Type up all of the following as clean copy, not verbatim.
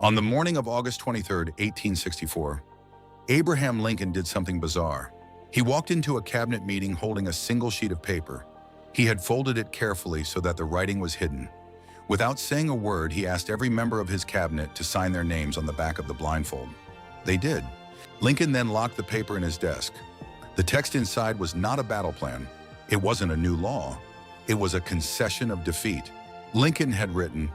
On the morning of August 23, 1864, Abraham Lincoln did something bizarre. He walked into a cabinet meeting holding a single sheet of paper. He had folded it carefully so that the writing was hidden. Without saying a word, he asked every member of his cabinet to sign their names on the back of the blindfold. They did. Lincoln then locked the paper in his desk. The text inside was not a battle plan. It wasn't a new law. It was a concession of defeat. Lincoln had written,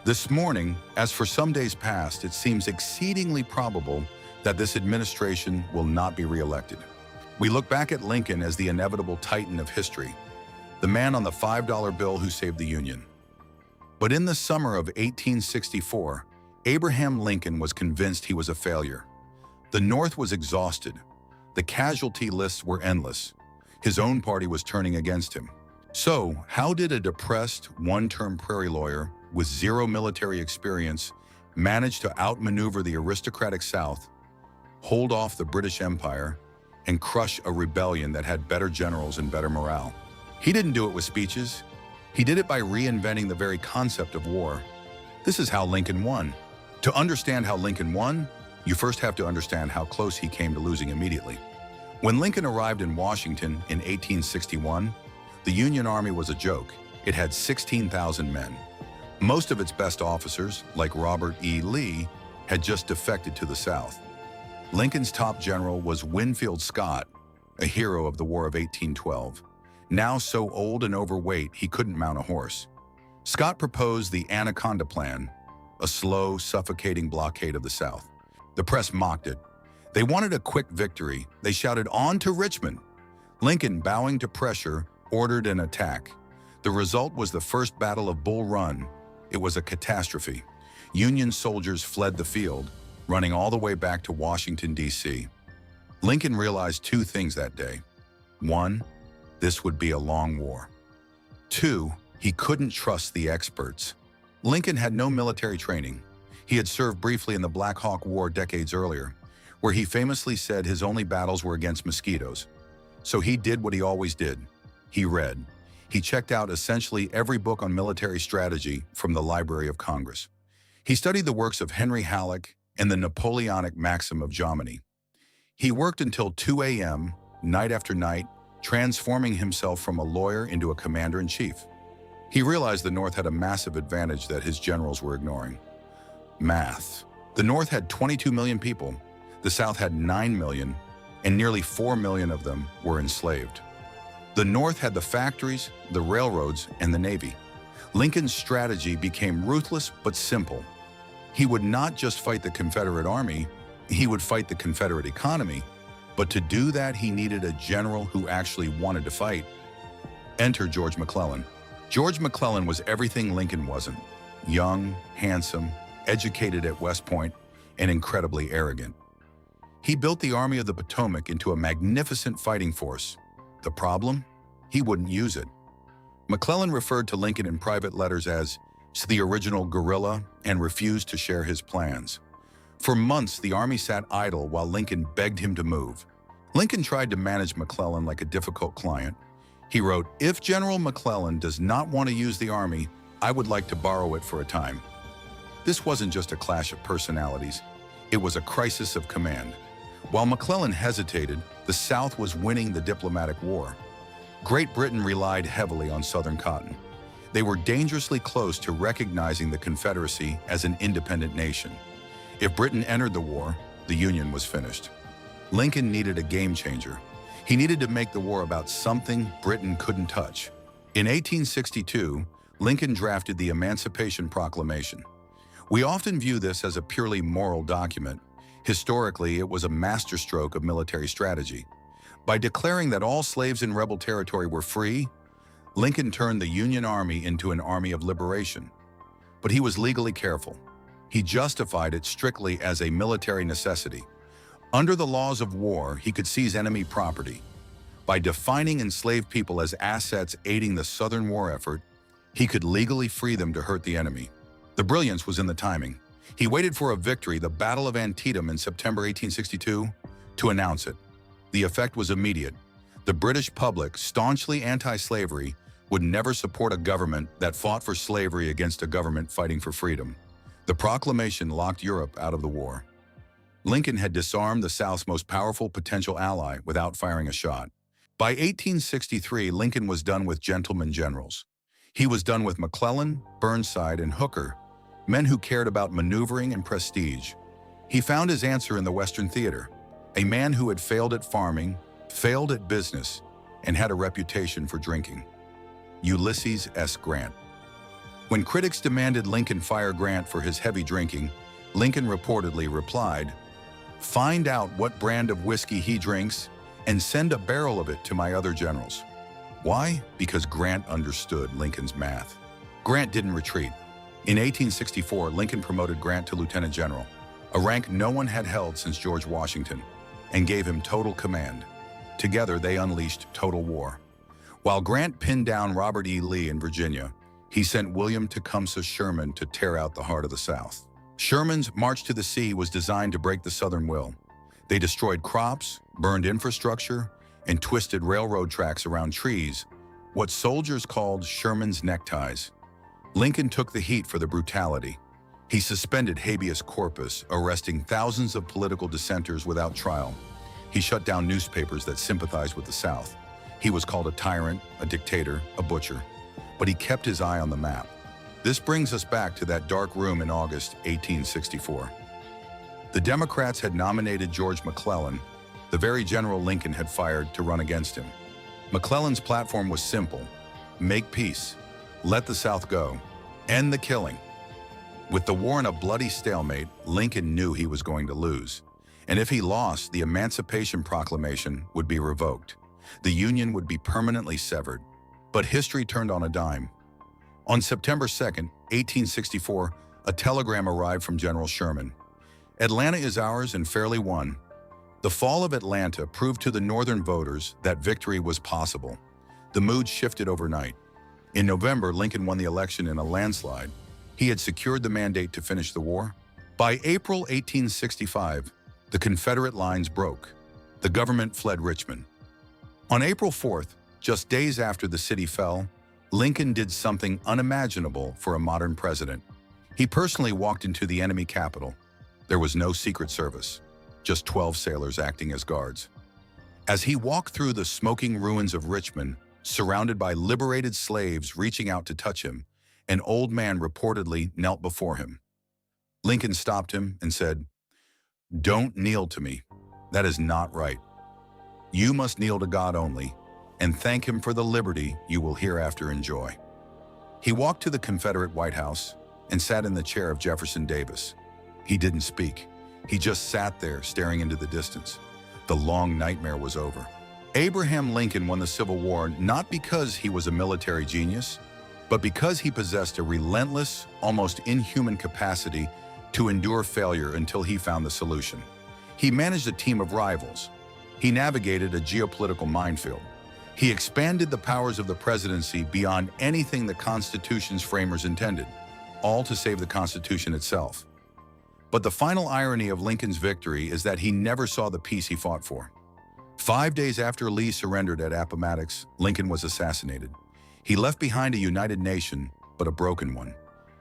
"This morning, as for some days past, it seems exceedingly probable that this administration will not be reelected." We look back at Lincoln as the inevitable titan of history, the man on the $5 bill who saved the Union. But in the summer of 1864, Abraham Lincoln was convinced he was a failure. The North was exhausted. The casualty lists were endless. His own party was turning against him. So, how did a depressed, one-term prairie lawyer with zero military experience manage to outmaneuver the aristocratic South, hold off the British Empire, and crush a rebellion that had better generals and better morale? He didn't do it with speeches. He did it by reinventing the very concept of war. This is how Lincoln won. To understand how Lincoln won, you first have to understand how close he came to losing immediately. When Lincoln arrived in Washington in 1861, the Union Army was a joke. It had 16,000 men. Most of its best officers, like Robert E. Lee, had just defected to the South. Lincoln's top general was Winfield Scott, a hero of the War of 1812. Now so old and overweight he couldn't mount a horse. Scott proposed the Anaconda Plan, a slow, suffocating blockade of the South. The press mocked it. They wanted a quick victory. They shouted, "On to Richmond!" Lincoln, bowing to pressure, ordered an attack. The result was the First Battle of Bull Run. It was a catastrophe. Union soldiers fled the field, running all the way back to Washington, D.C. Lincoln realized two things that day. One, this would be a long war. Two, he couldn't trust the experts. Lincoln had no military training. He had served briefly in the Black Hawk War decades earlier, where he famously said his only battles were against mosquitoes. So he did what he always did. He read. He checked out essentially every book on military strategy from the Library of Congress. He studied the works of Henry Halleck and the Napoleonic maxim of Jomini. He worked until 2 a.m., night after night, transforming himself from a lawyer into a commander-in-chief. He realized the North had a massive advantage that his generals were ignoring. Math. The North had 22 million people, the South had 9 million, and nearly 4 million of them were enslaved. The North had the factories, the railroads, and the Navy. Lincoln's strategy became ruthless but simple. He would not just fight the Confederate Army, he would fight the Confederate economy. But to do that, he needed a general who actually wanted to fight. Enter George McClellan. George McClellan was everything Lincoln wasn't. Young, handsome, educated at West Point, and incredibly arrogant. He built the Army of the Potomac into a magnificent fighting force. The problem? He wouldn't use it. McClellan referred to Lincoln in private letters as the original guerrilla and refused to share his plans. For months, the army sat idle while Lincoln begged him to move. Lincoln tried to manage McClellan like a difficult client. He wrote, "If General McClellan does not want to use the army, I would like to borrow it for a time." This wasn't just a clash of personalities. It was a crisis of command. While McClellan hesitated, the South was winning the diplomatic war. Great Britain relied heavily on Southern cotton. They were dangerously close to recognizing the Confederacy as an independent nation. If Britain entered the war, the Union was finished. Lincoln needed a game changer. He needed to make the war about something Britain couldn't touch. In 1862, Lincoln drafted the Emancipation Proclamation. We often view this as a purely moral document. Historically, it was a masterstroke of military strategy. By declaring that all slaves in rebel territory were free, Lincoln turned the Union Army into an army of liberation. But he was legally careful. He justified it strictly as a military necessity. Under the laws of war, he could seize enemy property. By defining enslaved people as assets aiding the Southern war effort, he could legally free them to hurt the enemy. The brilliance was in the timing. He waited for a victory, the Battle of Antietam in September 1862, to announce it. The effect was immediate. The British public, staunchly anti-slavery, would never support a government that fought for slavery against a government fighting for freedom. The proclamation locked Europe out of the war. Lincoln had disarmed the South's most powerful potential ally without firing a shot. By 1863, Lincoln was done with gentlemen generals. He was done with McClellan, Burnside, and Hooker, men who cared about maneuvering and prestige. He found his answer in the Western theater, a man who had failed at farming, failed at business, and had a reputation for drinking. Ulysses S. Grant. When critics demanded Lincoln fire Grant for his heavy drinking, Lincoln reportedly replied, "Find out what brand of whiskey he drinks and send a barrel of it to my other generals." Why? Because Grant understood Lincoln's math. Grant didn't retreat. In 1864, Lincoln promoted Grant to lieutenant general, a rank no one had held since George Washington, and gave him total command. Together, they unleashed total war. While Grant pinned down Robert E. Lee in Virginia, he sent William Tecumseh Sherman to tear out the heart of the South. Sherman's March to the Sea was designed to break the Southern will. They destroyed crops, burned infrastructure, and twisted railroad tracks around trees, what soldiers called Sherman's neckties. Lincoln took the heat for the brutality. He suspended habeas corpus, arresting thousands of political dissenters without trial. He shut down newspapers that sympathized with the South. He was called a tyrant, a dictator, a butcher, but he kept his eye on the map. This brings us back to that dark room in August 1864. The Democrats had nominated George McClellan, the very general Lincoln had fired, to run against him. McClellan's platform was simple: make peace, let the South go, end the killing. With the war in a bloody stalemate, Lincoln knew he was going to lose. And if he lost, the Emancipation Proclamation would be revoked. The Union would be permanently severed. But history turned on a dime. On September 2nd, 1864, a telegram arrived from General Sherman. "Atlanta is ours and fairly won." The fall of Atlanta proved to the Northern voters that victory was possible. The mood shifted overnight. In November, Lincoln won the election in a landslide. He had secured the mandate to finish the war. By April 1865, the Confederate lines broke. The government fled Richmond. On April 4th, just days after the city fell, Lincoln did something unimaginable for a modern president. He personally walked into the enemy capital. There was no Secret Service, just 12 sailors acting as guards. As he walked through the smoking ruins of Richmond, surrounded by liberated slaves reaching out to touch him, an old man reportedly knelt before him. Lincoln stopped him and said, "Don't kneel to me. That is not right. You must kneel to God only, and thank him for the liberty you will hereafter enjoy." He walked to the Confederate White House and sat in the chair of Jefferson Davis. He didn't speak. He just sat there staring into the distance. The long nightmare was over. Abraham Lincoln won the Civil War not because he was a military genius, but because he possessed a relentless, almost inhuman capacity to endure failure until he found the solution. He managed a team of rivals. He navigated a geopolitical minefield. He expanded the powers of the presidency beyond anything the Constitution's framers intended, all to save the Constitution itself. But the final irony of Lincoln's victory is that he never saw the peace he fought for. 5 days after Lee surrendered at Appomattox, Lincoln was assassinated. He left behind a united nation, but a broken one.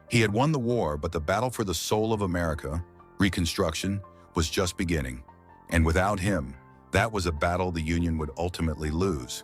He had won the war, but the battle for the soul of America, Reconstruction, was just beginning. And without him, that was a battle the Union would ultimately lose.